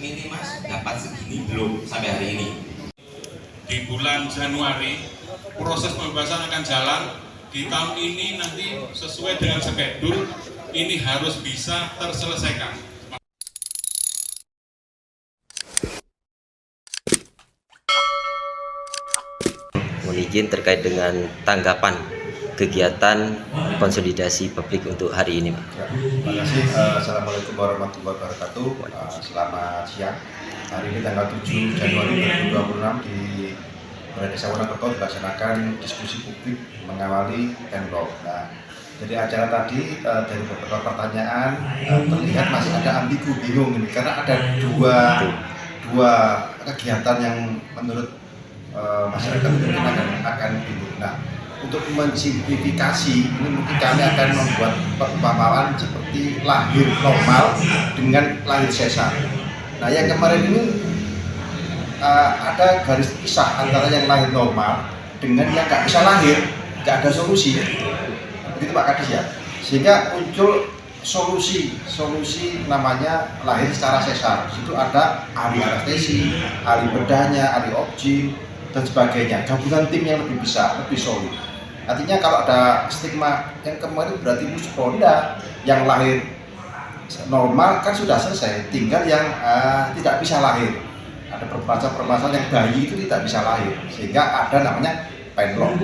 ini Mas dapat segini belum sampai hari ini? Di bulan Januari proses pembebasan akan jalan. Di tahun ini nanti sesuai dengan skedul ini harus bisa terselesaikan. Mohon izin terkait dengan tanggapan kegiatan konsolidasi publik untuk hari ini, Pak. Ya, terima kasih. Assalamualaikum warahmatullahi wabarakatuh. Selamat siang. Hari ini tanggal 7 Januari 2026 di Balai Desa Wonokerto dilaksanakan diskusi publik mengawali Pemprov. Nah, jadi acara tadi dari beberapa pertanyaan terlihat masih ada ambigu, bingung ini karena ada dua kegiatan yang menurut masyarakat mungkin akan bingung. Nah, untuk mensimplifikasi ini mungkin kami akan membuat perumpamaan seperti lahir normal dengan lahir sesar. Nah, yang kemarin ini ada garis pisah antara yang lahir normal dengan yang nggak bisa lahir, nggak ada solusi. Begitu Pak Kadis ya. Sehingga muncul solusi namanya lahir secara sesar. Di situ ada ahli anestesi, ahli bedahnya, ahli obgyn dan sebagainya. Gabungan tim yang lebih besar, lebih solid. Artinya kalau ada stigma yang kemarin berarti musponda yang lahir normal kan sudah selesai, tinggal yang tidak bisa lahir. Ada permasalahan yang bayi itu tidak bisa lahir, sehingga ada namanya penlong.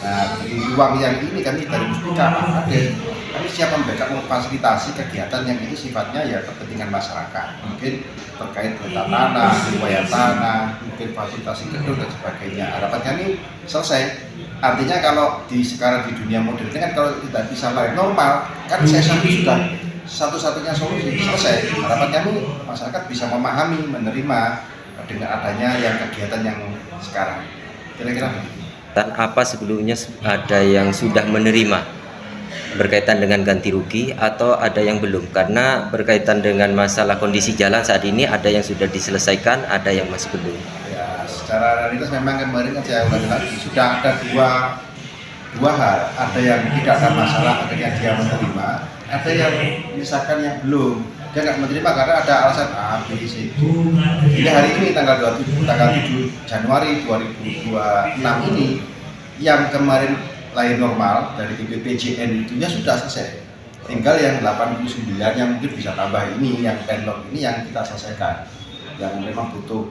Nah, di ruang yang ini kami dari Muspika Pak Ade, kami siap membackup memfasilitasi kegiatan yang itu sifatnya ya kepentingan masyarakat, mungkin terkait tata tanah, riwayat tanah, mungkin fasilitasi gedung dan sebagainya. Harapan kami selesai. Artinya kalau sekarang di dunia modern kan kalau tidak bisa lahir normal, kan sesar itu sudah satu-satunya solusi, selesai. Harapan kami masyarakat bisa memahami, menerima dengan adanya yang kegiatan yang sekarang. Kira-kira Dan apa sebelumnya ada yang sudah menerima berkaitan dengan ganti rugi atau ada yang belum? Karena berkaitan dengan masalah kondisi jalan saat ini ada yang sudah diselesaikan, ada yang masih belum. Ya, secara realitas memang kemarin kan saya ulangi lagi sudah ada dua hal. Ada yang tidak ada masalah, akhirnya dia menerima. Ada yang misalkan yang belum, dia nggak menerima karena ada alasan A, B, C. Jadi hari ini tanggal 7 Januari 2026 ini yang kemarin lahir normal dari BPJN itu ya sudah selesai. Tinggal yang 89 yang mungkin bisa tambah ini, yang penlong ini yang kita selesaikan. Yang memang butuh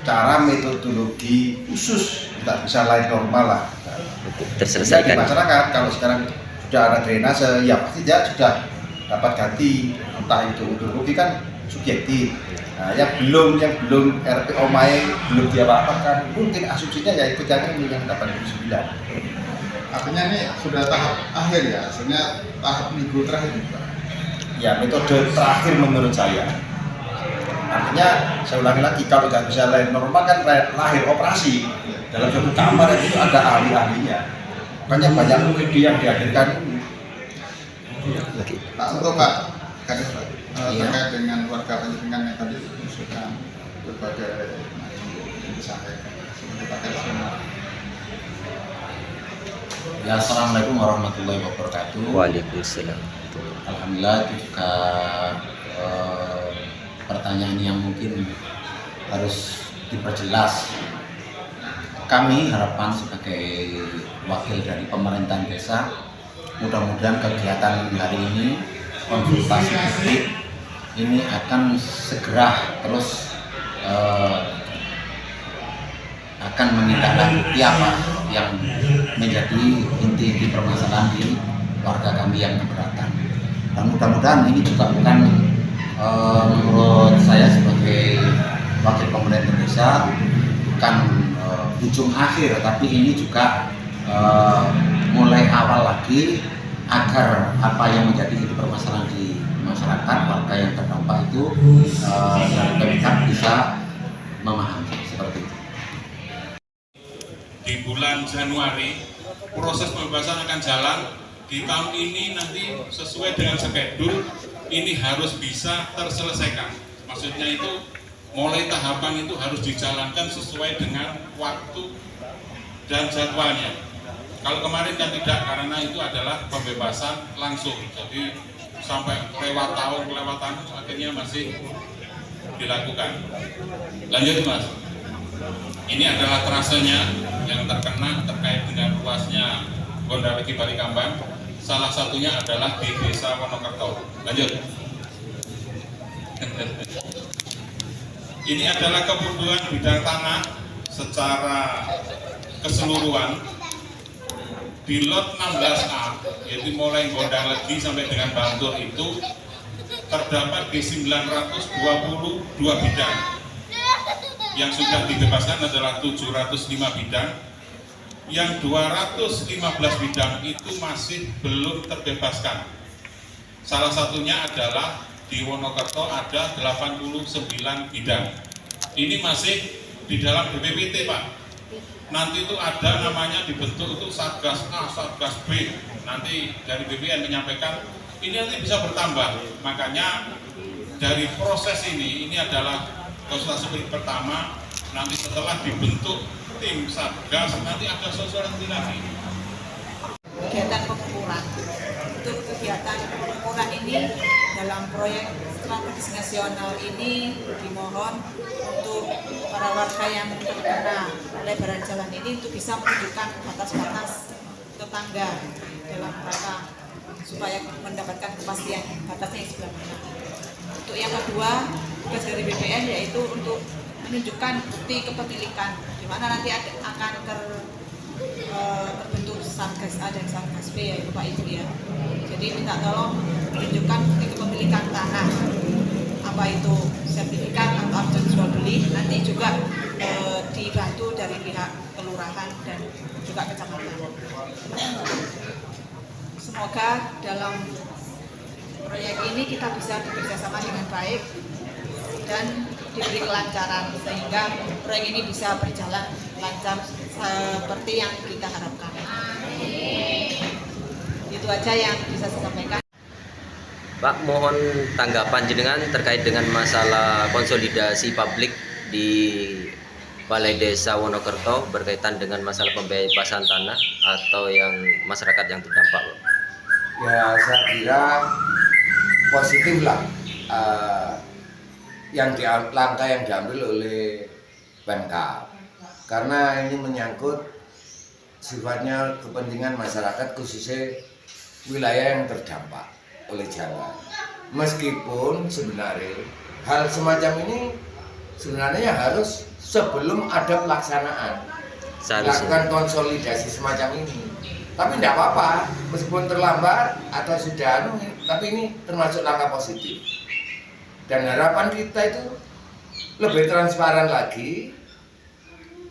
cara metodologi khusus, tidak bisa lahir normal lah. Terselesaikan. Di masyarakat kalau sekarang sudah ada drainase, ya pasti dia sudah dapat ganti, entah itu untuk rugi kan subjektif. Nah, yang belum RPO main belum diapa-apakan, mungkin asumsinya ya ikut yang ini yang 89. Artinya ini sudah tahap akhir ya, hasilnya tahap minggu terakhir juga. Ya, metode terakhir menurut saya. Artinya saya ulangi lagi, kalau nggak bisa lahir normal kan lahir operasi. Dalam satu kamar itu ada ahli-ahlinya. Makanya banyak UGD yang dihadirkan ini. Oke. Pak, untuk Pak Kadis, terkait dengan warga Panjenengan yang tadi mengusulkan berbagai macam yang disampaikan seperti Pak Kadis. Ya, assalamualaikum warahmatullahi wabarakatuh. Waalaikumsalam. Alhamdulillah itu juga pertanyaan yang mungkin harus diperjelas. Kami harapan sebagai wakil dari pemerintahan desa, mudah-mudahan kegiatan hari ini konsultasi publik ini akan segera terus akan menindaklanjuti apa yang menjadi inti permasalahan di warga kami yang keberatan. Dan mudah-mudahan ini juga bukan menurut saya sebagai wakil pemerintah desa bukan ujung akhir, tapi ini juga mulai awal lagi agar apa yang menjadi inti permasalahan di masyarakat warga yang terdampak itu dari Pemkab bisa memahami seperti itu. Di bulan Januari proses pembebasan akan jalan. Di tahun ini nanti sesuai dengan skedul ini harus bisa terselesaikan. Maksudnya itu mulai tahapan itu harus dijalankan sesuai dengan waktu dan jadwalnya. Kalau kemarin kan tidak, karena itu adalah pembebasan langsung. Jadi sampai lewat tahun akhirnya masih dilakukan. Lanjut Mas. Ini adalah trasenya yang terkena terkait dengan luasnya Gondareki Balikambang. Salah satunya adalah di Desa Wonokerto. Lanjut. Ini adalah kebutuhan bidang tanah secara keseluruhan di lot 16A, yaitu mulai Gondareki sampai dengan Bantul itu terdapat di 922 bidang. Yang sudah dibebaskan adalah 705 bidang. Yang 215 bidang itu masih belum terbebaskan. Salah satunya adalah di Wonokerto ada 89 bidang. Ini masih di dalam BPPT Pak. Nanti itu ada namanya dibentuk itu Satgas A, Satgas B. Nanti dari BPN menyampaikan ini nanti bisa bertambah. Makanya dari proses ini adalah konsultasi pertama. Nanti setelah dibentuk tim Satgas nanti ada sosialisasi lagi. Kegiatan pengukuran. Untuk kegiatan pengukuran ini dalam proyek strategis nasional ini dimohon untuk para warga yang terkena lebaran jalan ini untuk bisa menunjukkan batas-batas tetangga dalam rangka supaya mendapatkan kepastian batasnya sebelah mana. Untuk yang kedua, tugas dari BPN yaitu untuk menunjukkan bukti kepemilikan, di mana nanti akan terbentuk Satgas A dan Satgas B ya Bapak Ibu ya. Jadi minta tolong menunjukkan bukti kepemilikan tanah, apa itu sertifikat atau akte jual beli, nanti juga dibantu dari pihak kelurahan dan juga kecamatan. Semoga dalam proyek ini kita bisa bekerjasama dengan baik dan diberi kelancaran sehingga proyek ini bisa berjalan lancar seperti yang kita harapkan. Itu aja yang bisa saya sampaikan. Pak, mohon tanggapan jenengan terkait dengan masalah konsolidasi publik di Balai Desa Wonokerto berkaitan dengan masalah pembebasan tanah atau yang masyarakat yang terdampak, Pak. Ya, saya kira positif lah langkah yang diambil oleh Pemkab, karena ini menyangkut sifatnya kepentingan masyarakat, khususnya wilayah yang terdampak oleh jalan. Meskipun sebenarnya hal semacam ini sebenarnya harus sebelum ada pelaksanaan lakukan konsolidasi semacam ini. Tapi tidak apa-apa, meskipun terlambat atau sudah tapi ini termasuk langkah positif. Dan harapan kita itu lebih transparan lagi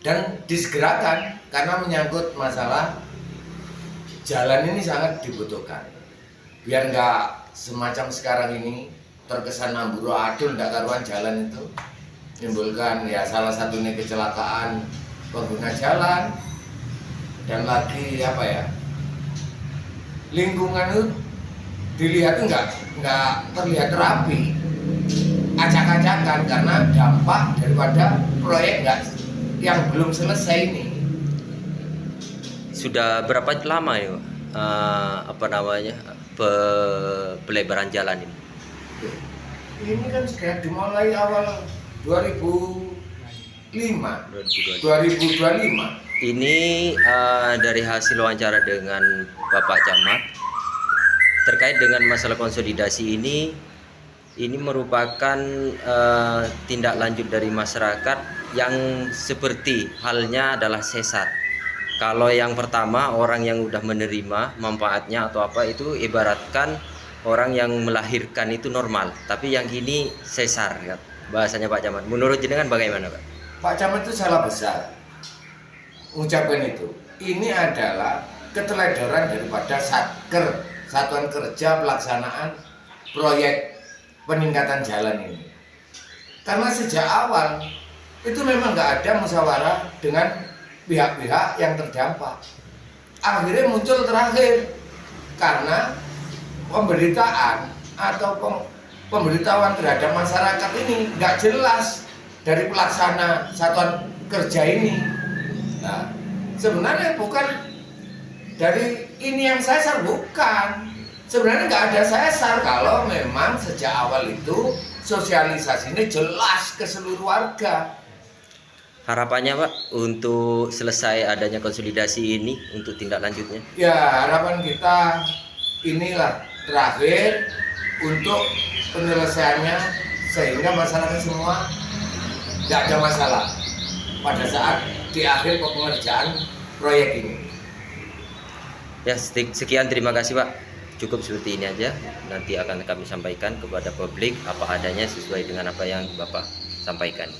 dan disegerakan, karena menyangkut masalah jalan ini sangat dibutuhkan. Biar nggak semacam sekarang ini terkesan amburadul, nggak karuan jalan itu, menimbulkan ya salah satunya kecelakaan pengguna jalan, dan lagi apa ya, lingkungan itu dilihat nggak terlihat rapi, acak-acakan karena dampak daripada proyek yang belum selesai ini. Sudah berapa lama ya, pelebaran jalan ini? Ini kan sudah dimulai awal 2025. Ini dari hasil wawancara dengan Bapak Camat terkait dengan masalah konsolidasi ini merupakan tindak lanjut dari masyarakat yang seperti halnya adalah sesar. Kalau yang pertama orang yang udah menerima manfaatnya atau apa itu ibaratkan orang yang melahirkan itu normal, tapi yang ini sesar ya, bahasanya Pak Camat. Menurut jenengan bagaimana, Pak? Pak Camat itu salah besar ucapan itu. Ini adalah keteledoran daripada Satker, Satuan Kerja Pelaksanaan Proyek Peningkatan Jalan ini. Karena sejak awal itu memang nggak ada musyawarah dengan pihak-pihak yang terdampak. Akhirnya muncul terakhir karena pemberitaan atau pemberitahuan terhadap masyarakat ini nggak jelas dari pelaksana satuan kerja ini. Nah, sebenarnya bukan dari ini yang sesar, bukan. Sebenarnya nggak ada sesar kalau memang sejak awal itu sosialisasi ini jelas ke seluruh warga. Harapannya Pak untuk selesai adanya konsolidasi ini untuk tindak lanjutnya? Ya, harapan kita inilah terakhir untuk penyelesaiannya sehingga masyarakat semua tidak ada masalah pada saat di akhir pengerjaan proyek ini. Ya, sekian, terima kasih Pak. Cukup seperti ini aja. Nanti akan kami sampaikan kepada publik apa adanya sesuai dengan apa yang Bapak sampaikan.